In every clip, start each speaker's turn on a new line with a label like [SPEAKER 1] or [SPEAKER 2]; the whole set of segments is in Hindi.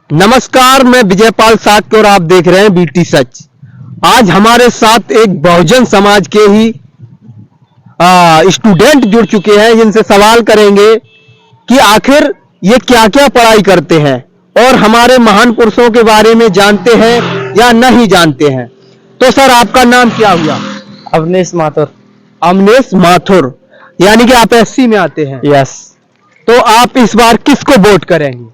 [SPEAKER 1] नमस्कार, मैं विजयपाल साक्य और आप देख रहे हैं बीटी सच। आज हमारे साथ एक बहुजन समाज के ही स्टूडेंट जुड़ चुके हैं, जिनसे सवाल करेंगे कि आखिर ये क्या क्या पढ़ाई करते हैं और हमारे महान पुरुषों के बारे में जानते हैं या नहीं जानते हैं। तो सर, आपका नाम क्या हुआ?
[SPEAKER 2] अवनीश माथुर।
[SPEAKER 1] अवनीश माथुर, यानी कि आप एससी में आते हैं।
[SPEAKER 2] यस।
[SPEAKER 1] तो आप इस बार किसको वोट करेंगे?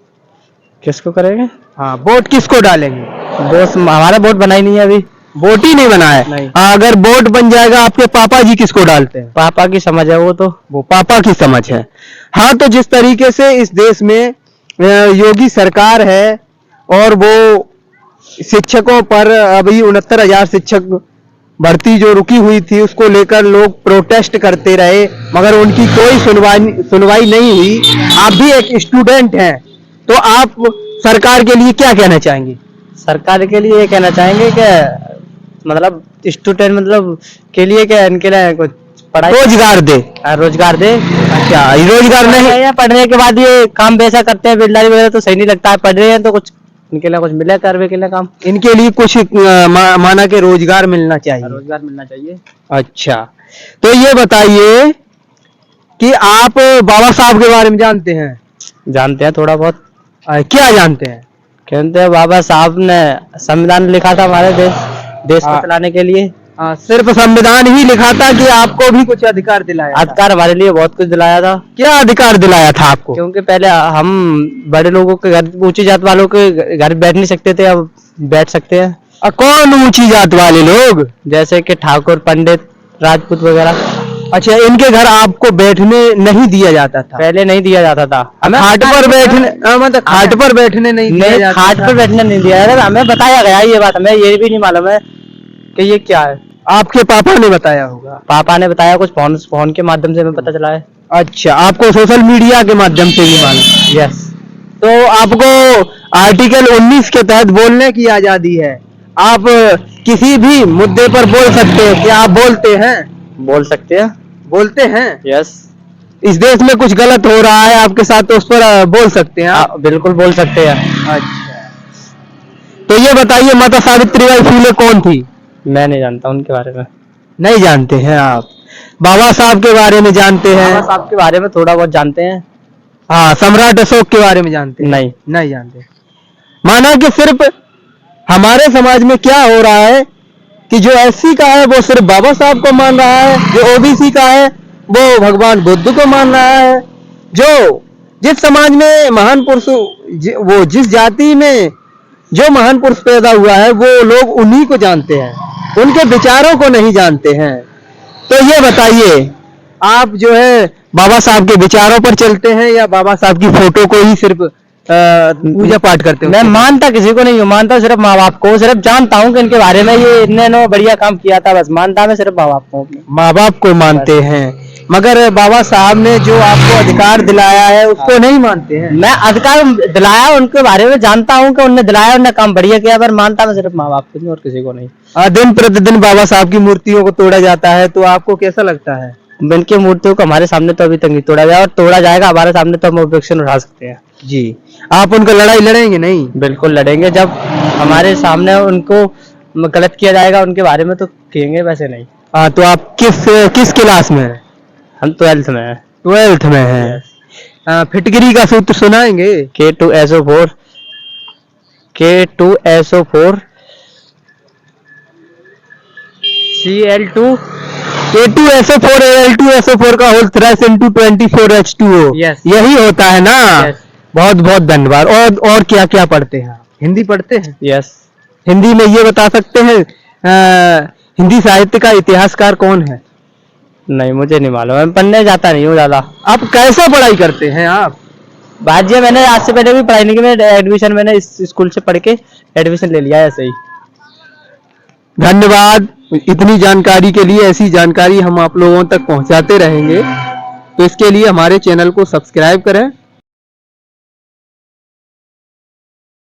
[SPEAKER 2] किसको करेंगे?
[SPEAKER 1] हाँ, वोट किसको डालेंगे?
[SPEAKER 2] बोस, हमारा वोट बना ही नहीं है अभी।
[SPEAKER 1] वोट ही नहीं बना है?
[SPEAKER 2] नहीं।
[SPEAKER 1] अगर वोट बन जाएगा, आपके पापा जी किसको डालते हैं?
[SPEAKER 2] पापा की समझ है वो
[SPEAKER 1] पापा की समझ है। हाँ, तो जिस तरीके से इस देश में योगी सरकार है और वो शिक्षकों पर अभी 69,000 शिक्षक भर्ती जो रुकी हुई थी, उसको लेकर लोग प्रोटेस्ट करते रहे, मगर उनकी कोई सुनवाई नहीं हुई। आप भी एक स्टूडेंट हैं, तो आप सरकार के लिए क्या कहना चाहेंगे?
[SPEAKER 2] सरकार के लिए ये कहना चाहेंगे कि मतलब स्टूडेंट मतलब के लिए क्या, इनके लिए कुछ पढ़ाई
[SPEAKER 1] रोजगार दे।
[SPEAKER 2] रोजगार दे।
[SPEAKER 1] अच्छा, रोजगार नहीं
[SPEAKER 2] या पढ़ने के बाद ये काम वैसा करते हैं बिल्डर वगैरह, तो सही नहीं लगता है। पढ़ रहे हैं तो कुछ इनके लिए कुछ मिले करने के लिए काम।
[SPEAKER 1] इनके लिए कुछ माना के रोजगार मिलना चाहिए।
[SPEAKER 2] रोजगार मिलना चाहिए।
[SPEAKER 1] अच्छा, तो ये बताइए कि आप बाबा साहब के बारे में जानते हैं?
[SPEAKER 2] जानते हैं थोड़ा बहुत।
[SPEAKER 1] क्या जानते हैं?
[SPEAKER 2] कहते हैं बाबा साहब ने संविधान लिखा था हमारे देश को चलाने के लिए।
[SPEAKER 1] सिर्फ संविधान ही लिखा था कि आपको भी कुछ अधिकार दिलाया?
[SPEAKER 2] अधिकार हमारे लिए बहुत कुछ दिलाया था।
[SPEAKER 1] क्या अधिकार दिलाया था आपको?
[SPEAKER 2] क्योंकि पहले हम बड़े लोगों के घर, ऊंची जात वालों के घर बैठ नहीं सकते थे, अब बैठ सकते हैं।
[SPEAKER 1] कौन ऊंची जात वाले लोग?
[SPEAKER 2] जैसे कि ठाकुर, पंडित, राजपूत वगैरह।
[SPEAKER 1] अच्छा, इनके घर आपको बैठने नहीं दिया जाता था?
[SPEAKER 2] पहले नहीं दिया जाता था।
[SPEAKER 1] हमें खाट पर बैठने, मतलब खाट पर बैठने नहीं दिया जाता?
[SPEAKER 2] खाट पर बैठने नहीं दिया जाता। हमें बताया गया ये बात, हमें ये भी नहीं मालूम है कि ये क्या है।
[SPEAKER 1] आपके पापा ने बताया होगा?
[SPEAKER 2] पापा ने बताया, कुछ फोन के माध्यम से हमें पता चला है।
[SPEAKER 1] अच्छा, आपको सोशल मीडिया के माध्यम से भी मालूम?
[SPEAKER 2] यस।
[SPEAKER 1] तो आपको आर्टिकल 19 के तहत बोलने की आजादी है। आप किसी भी मुद्दे पर बोल सकते हैं। क्या आप बोलते हैं?
[SPEAKER 2] बोल सकते हैं।
[SPEAKER 1] बोलते हैं?
[SPEAKER 2] यस।
[SPEAKER 1] इस देश में कुछ गलत हो रहा है आपके साथ, तो उस पर बोल सकते हैं आप?
[SPEAKER 2] बिल्कुल बोल सकते हैं।
[SPEAKER 1] अच्छा, तो ये बताइए, माता सावित्रीबाई फुले कौन थी?
[SPEAKER 2] मैं नहीं जानता उनके बारे में।
[SPEAKER 1] नहीं जानते हैं आप? बाबा साहब के बारे में जानते हैं?
[SPEAKER 2] बाबा साहब के बारे में थोड़ा बहुत जानते हैं।
[SPEAKER 1] हाँ, सम्राट अशोक के बारे में जानते हैं? नहीं जानते। माना कि सिर्फ हमारे समाज में क्या हो रहा है कि जो एससी का है वो सिर्फ बाबा साहब को मान रहा है, जो ओबीसी का है वो भगवान बुद्ध को मान रहा है, जो जिस समाज में महान पुरुष, वो जिस जाति में जो महान पुरुष पैदा हुआ है, वो लोग उन्हीं को जानते हैं, उनके विचारों को नहीं जानते हैं। तो ये बताइए, आप जो है बाबा साहब के विचारों पर चलते हैं या बाबा साहब की फोटो को ही सिर्फ पूजा पाठ करते हो?
[SPEAKER 2] मैं मानता किसी को नहीं हूँ, मानता सिर्फ माँ बाप को। सिर्फ जानता हूँ कि इनके बारे में ये इन्होंने बढ़िया काम किया था, बस मानता मैं सिर्फ माँ बाप को।
[SPEAKER 1] माँ बाप को मानते हैं, मगर बाबा साहब ने जो आपको अधिकार दिलाया है उसको नहीं मानते हैं?
[SPEAKER 2] मैं अधिकार दिलाया उनके बारे में जानता हूँ कि उन्होंने दिलाया, उन्होंने काम बढ़िया किया, पर मानता मैं सिर्फ माँ बाप को और किसी को नहीं।
[SPEAKER 1] दिन प्रतिदिन बाबा साहब की मूर्तियों को तोड़ा जाता है, तो आपको कैसा लगता है?
[SPEAKER 2] उनकी मूर्तियों को हमारे सामने तो अभी तक नहीं तोड़ा गया, और तोड़ा जाएगा हमारे सामने तो हम ऑब्जेक्शन उठा सकते हैं।
[SPEAKER 1] जी, आप उनका लड़ाई लड़ेंगे? नहीं,
[SPEAKER 2] बिल्कुल लड़ेंगे। जब हमारे सामने उनको गलत किया जाएगा उनके बारे में तो कहेंगे, वैसे नहीं।
[SPEAKER 1] तो आप किस क्लास में हैं?
[SPEAKER 2] हम 12th में हैं।
[SPEAKER 1] 12th में हैं। फिटकरी का सूत्र सुनाएंगे?
[SPEAKER 2] K2SO4 Cl2
[SPEAKER 1] K2SO4 Al2SO4 का होल थ्रेस इनटू 24H2O। यही होता है ना? बहुत बहुत धन्यवाद। और क्या क्या पढ़ते हैं? हिंदी पढ़ते हैं?
[SPEAKER 2] यस।
[SPEAKER 1] हिंदी में ये बता सकते हैं, हिंदी साहित्य का इतिहासकार कौन है?
[SPEAKER 2] नहीं, मुझे नहीं मालूम, मैं पढ़ने जाता नहीं हूँ ज्यादा।
[SPEAKER 1] आप कैसे पढ़ाई करते हैं आप?
[SPEAKER 2] बाजी, मैंने आज से पहले भी पढ़ाई नहीं की, मैंने एडमिशन मैंने इस स्कूल से पढ़ के एडमिशन ले लिया है, ऐसे ही।
[SPEAKER 1] धन्यवाद इतनी जानकारी के लिए। ऐसी जानकारी हम आप लोगों तक पहुंचाते रहेंगे, तो इसके लिए हमारे चैनल को सब्सक्राइब करें।